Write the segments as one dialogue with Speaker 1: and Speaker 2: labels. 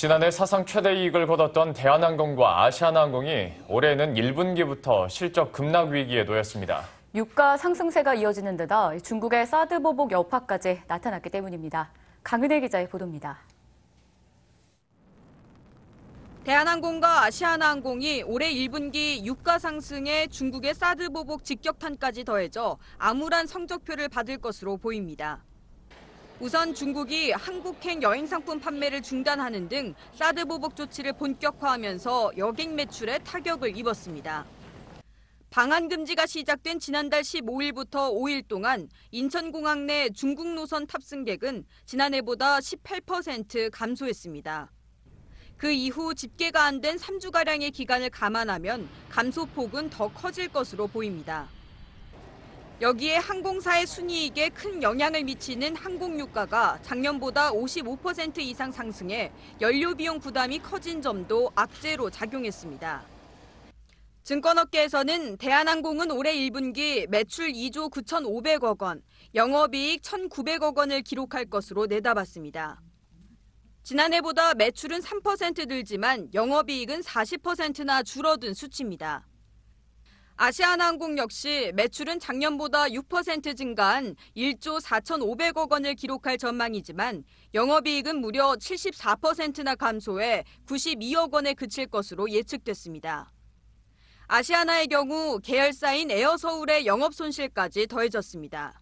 Speaker 1: 지난해 사상 최대 이익을 거뒀던 대한항공과 아시아나항공이 올해는 1분기부터 실적 급락 위기에 놓였습니다.
Speaker 2: 유가 상승세가 이어지는 데다 중국의 사드 보복 여파까지 나타났기 때문입니다. 강은혜 기자의 보도입니다.
Speaker 3: 대한항공과 아시아나항공이 올해 1분기 유가 상승에 중국의 사드 보복 직격탄까지 더해져 암울한 성적표를 받을 것으로 보입니다. 우선 중국이 한국행 여행상품 판매를 중단하는 등 사드 보복 조치를 본격화하면서 여객 매출에 타격을 입었습니다. 방한 금지가 시작된 지난달 15일부터 5일 동안 인천공항 내 중국 노선 탑승객은 지난해보다 18% 감소했습니다. 그 이후 집계가 안 된 3주가량의 기간을 감안하면 감소폭은 더 커질 것으로 보입니다. 여기에 항공사의 순이익에 큰 영향을 미치는 항공유가가 작년보다 55% 이상 상승해 연료 비용 부담이 커진 점도 악재로 작용했습니다. 증권업계에서는 대한항공은 올해 1분기 매출 2조 9,500억 원, 영업이익 1,900억 원을 기록할 것으로 내다봤습니다. 지난해보다 매출은 3% 늘지만 영업이익은 40%나 줄어든 수치입니다. 아시아나항공 역시 매출은 작년보다 6% 증가한 1조 4,500억 원을 기록할 전망이지만 영업이익은 무려 74%나 감소해 92억 원에 그칠 것으로 예측됐습니다. 아시아나의 경우 계열사인 에어서울의 영업 손실까지 더해졌습니다.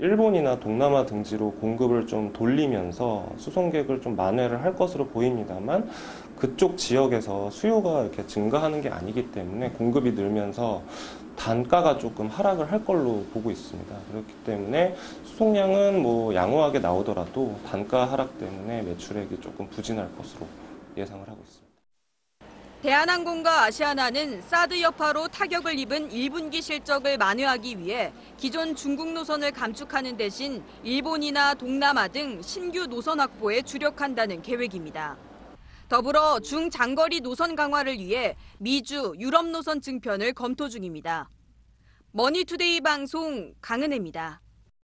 Speaker 4: 일본이나 동남아 등지로 공급을 좀 돌리면서 수송객을 좀 만회를 할 것으로 보입니다만 그쪽 지역에서 수요가 이렇게 증가하는 게 아니기 때문에 공급이 늘면서 단가가 조금 하락을 할 걸로 보고 있습니다. 그렇기 때문에 수송량은 양호하게 나오더라도 단가 하락 때문에 매출액이 조금 부진할 것으로 예상을 하고 있습니다.
Speaker 3: 대한항공과 아시아나는 사드 여파로 타격을 입은 1분기 실적을 만회하기 위해 기존 중국 노선을 감축하는 대신 일본이나 동남아 등 신규 노선 확보에 주력한다는 계획입니다. 더불어 중장거리 노선 강화를 위해 미주, 유럽 노선 증편을 검토 중입니다. 머니투데이 방송 강은혜입니다.